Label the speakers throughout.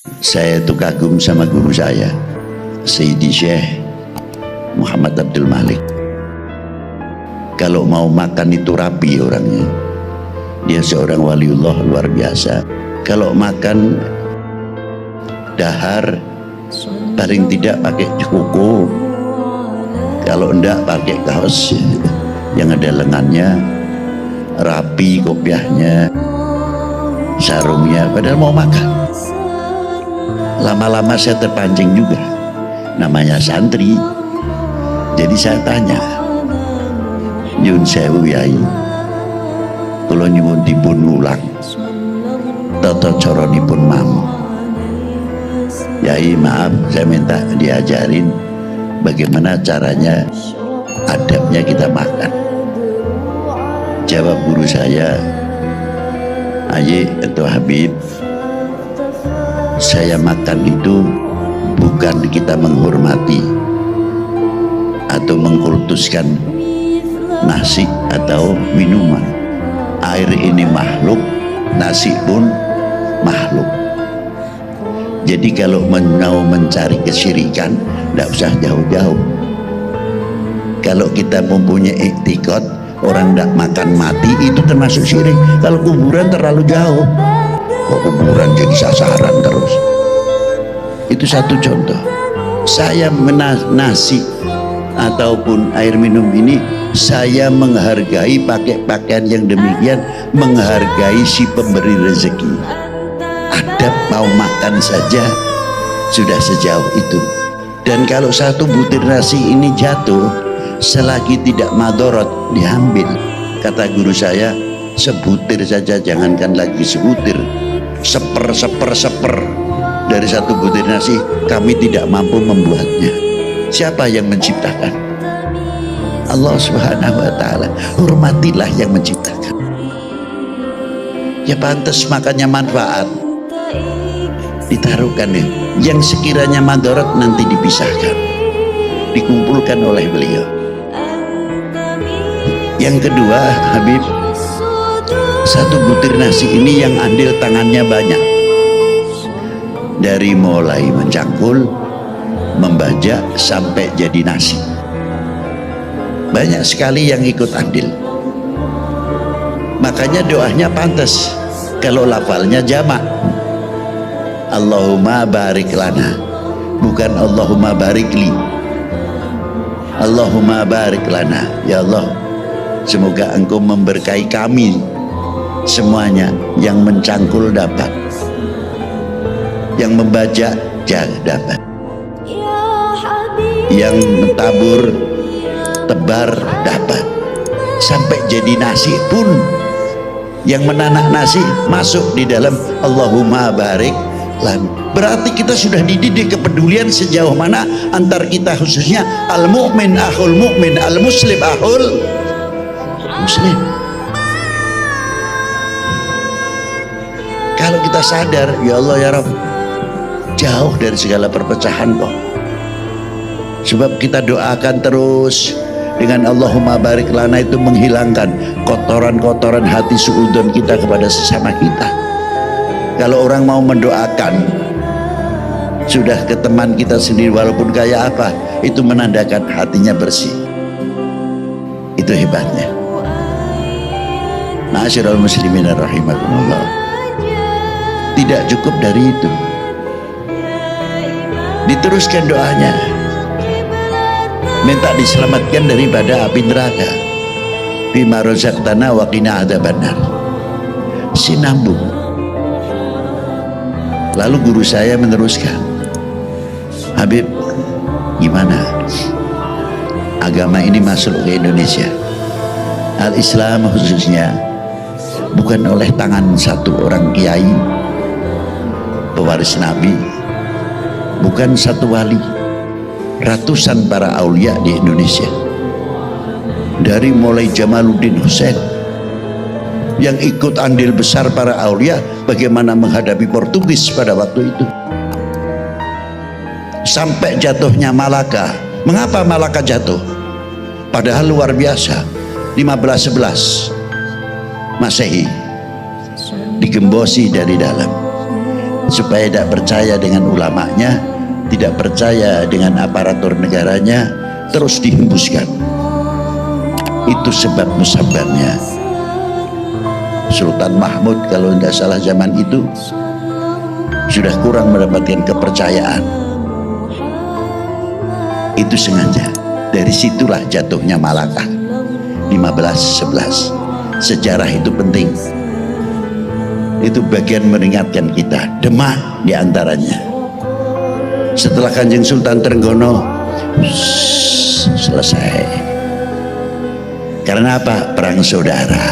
Speaker 1: Saya tuh kagum sama guru saya, Sayyidi Syekh Muhammad Abdul Malik. Kalau mau makan itu rapi orangnya. Dia seorang waliullah luar biasa. Kalau makan dahar paling tidak pakai kuku, kalau enggak pakai kaos yang ada lengannya, rapi kopiahnya, sarungnya, padahal mau makan. Lama-lama saya terpancing juga, namanya santri. Jadi saya tanya, nyun sewu yai, kalau nyuwun dipun ulang tata caranipun mamuk. Yai maaf, saya minta diajarin bagaimana caranya, adabnya kita makan. Jawab guru saya, Ayi atau Habib, saya makan itu bukan kita menghormati atau mengkultuskan nasi atau minuman. Air ini makhluk, nasi pun makhluk. Jadi kalau mau mencari kesyirikan, tidak usah jauh-jauh. Kalau kita mempunyai iktikad orang tidak makan mati, itu termasuk syirik. Kalau kuburan terlalu jauh, kok kuburan jadi sasaran terus. Itu satu contoh. Saya nasi ataupun air minum ini, saya menghargai pakai pakaian yang demikian, menghargai si pemberi rezeki. Adab mau makan saja sudah sejauh itu. Dan kalau satu butir nasi ini jatuh, selagi tidak madorot, diambil. Kata guru saya, sebutir saja, jangankan lagi sebutir, seper dari satu butir nasi, kami tidak mampu membuatnya. Siapa yang menciptakan? Allah Subhanahu wa ta'ala. Hormatilah yang menciptakan. Ya pantas makannya manfaat, ditaruhkan ya. Yang sekiranya madorot nanti dipisahkan, dikumpulkan oleh beliau. Yang kedua, Habib, satu butir nasi ini yang andil tangannya banyak. Dari mulai mencangkul, membajak sampai jadi nasi, banyak sekali yang ikut andil. Makanya doanya pantas kalau lafalnya jamak, Allahumma barik lana, bukan Allahumma barik li. Allahumma barik lana, ya Allah, semoga engkau memberkahi kami semuanya. Yang mencangkul dapat, yang membajak dapat, yang mentabur tebar dapat, sampai jadi nasi pun yang menanak nasi masuk di dalam Allahumma barik lan. Berarti kita sudah dididik kepedulian sejauh mana antar kita, khususnya al mu'min akhul mu'min, al muslim akhul muslim. Kalau kita sadar, ya Allah ya Rabb, jauh dari segala perpecahan kok. Sebab kita doakan terus dengan Allahumma barik lana, itu menghilangkan kotoran-kotoran hati suudon kita kepada sesama kita. Kalau orang mau mendoakan sudah ke teman kita sendiri, walaupun kayak apa, itu menandakan hatinya bersih. Itu hebatnya. Ma'asyiral muslimin rahimakumullah. Tidak cukup dari itu, diteruskan doanya, minta diselamatkan daripada api neraka. Bima razaqtana wa qina adzabannar. Sinambung. Lalu guru saya meneruskan, Habib, gimana agama ini masuk ke Indonesia, al-Islam khususnya, bukan oleh tangan satu orang kiai pewaris Nabi, bukan satu wali, ratusan para aulia di Indonesia. Dari mulai Jamaluddin Hussein yang ikut andil besar para aulia bagaimana menghadapi Portugis pada waktu itu, sampai jatuhnya Malaka. Mengapa Malaka jatuh? Padahal luar biasa, 1511 Masehi, digembosi dari dalam. supaya tidak percaya dengan ulamanya, tidak percaya dengan aparatur negaranya, terus dihembuskan. Itu sebab musababnya. Sultan Mahmud kalau tidak salah zaman itu sudah kurang mendapatkan kepercayaan. Itu sengaja. Dari situlah jatuhnya Malaka 1511. Sejarah itu penting. Itu bagian mengingatkan kita. Demak diantaranya. Setelah Kanjeng Sultan Trenggono selesai. Karena apa? Perang saudara.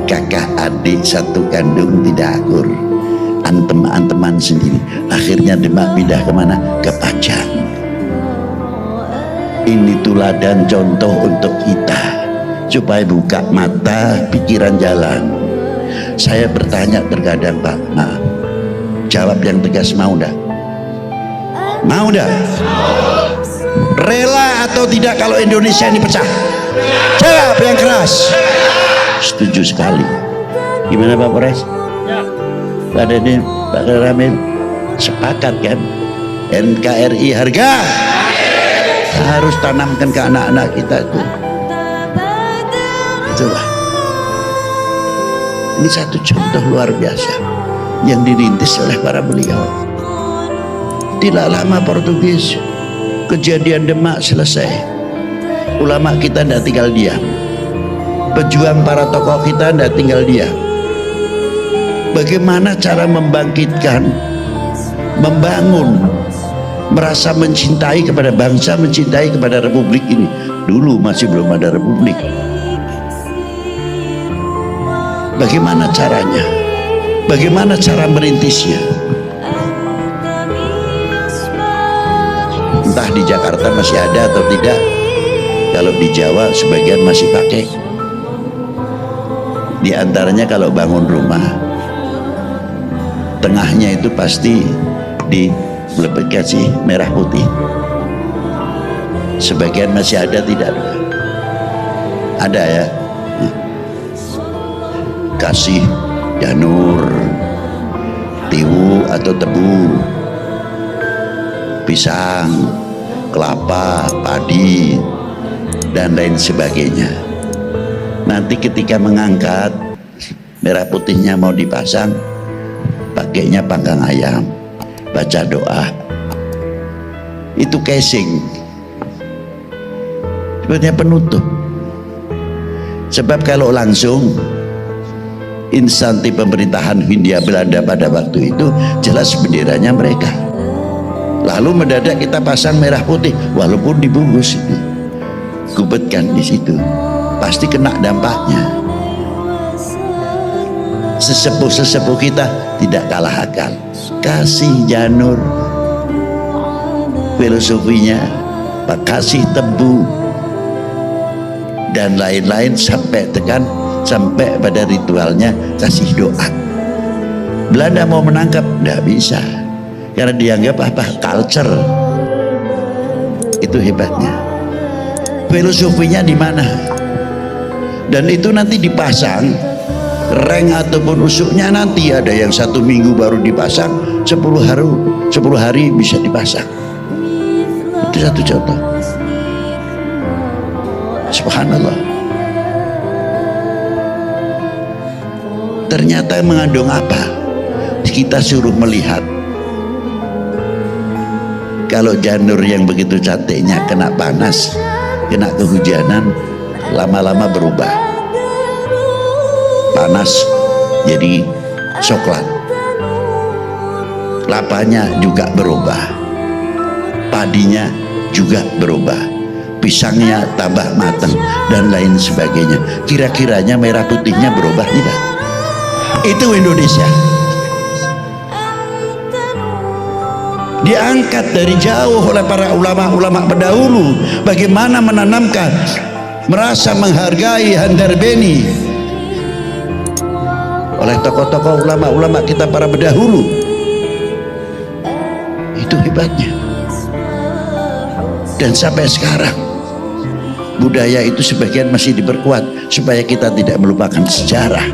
Speaker 1: Kakak adik satu kandung tidak akur, antem-anteman sendiri. Akhirnya Demak pindah kemana? Ke Pajang. Ini teladan contoh untuk kita supaya buka mata, pikiran jalan. Saya bertanya terkadang, Pak, maaf, jawab yang tegas, mau dah? Mau dah? Rela atau tidak kalau Indonesia ini pecah? Jawab yang keras. Setuju sekali. Gimana Pak Polres? Ya. Pak Deni, Pak Ramil, sepakat kan? NKRI harga harus tanamkan ke anak-anak kita itu. Itulah. Ini satu contoh luar biasa yang dirintis oleh para beliau. Tidak lama Portugis, kejadian Demak selesai. Ulama kita tidak tinggal diam. Pejuang para tokoh kita tidak tinggal diam. Bagaimana cara membangkitkan, membangun, merasa mencintai kepada bangsa, mencintai kepada republik ini. Dulu masih belum ada republik. Bagaimana caranya? Bagaimana cara merintisnya? Entah di Jakarta masih ada atau tidak. Kalau di Jawa sebagian masih pakai. Di antaranya kalau bangun rumah, tengahnya itu pasti kasih merah putih. Sebagian masih ada, tidak ada ya. Kasih janur, tiwu atau tebu, pisang, kelapa, padi, dan lain sebagainya. Nanti ketika mengangkat merah putihnya mau dipasang, pakainya panggang ayam, baca doa. Itu casing, sebenarnya penutup. Sebab kalau langsung instansi pemerintahan Hindia Belanda pada waktu itu jelas benderanya mereka. Lalu mendadak kita pasang merah putih, walaupun dibungkus itu, gubetkan di situ, pasti kena dampaknya. Sesepuh-sesepuh kita tidak kalah akal. Kasih janur, filosofinya, kasih tebu, dan lain-lain sampai pada ritualnya kasih doa. Belanda mau menangkap, tidak bisa, karena dianggap apa? Culture. Itu hebatnya. Filosofinya di mana? Dan itu nanti dipasang, reng ataupun usuknya nanti ada yang 1 minggu baru dipasang, 10 hari bisa dipasang. Itu satu contoh. Subhanallah. Ternyata mengandung apa? Kita suruh melihat. Kalau janur yang begitu cantiknya kena panas, kena kehujanan, lama-lama berubah. Panas jadi coklat. Kelapanya juga berubah. Padinya juga berubah. Pisangnya tambah matang dan lain sebagainya. Kira-kiranya merah putihnya berubah tidak? Itu Indonesia. Diangkat dari jauh oleh para ulama-ulama pendahulu. Bagaimana menanamkan, merasa menghargai Handar Beni oleh tokoh-tokoh ulama-ulama kita para pendahulu. Itu hebatnya. Dan sampai sekarang budaya itu sebagian masih diperkuat supaya kita tidak melupakan sejarah.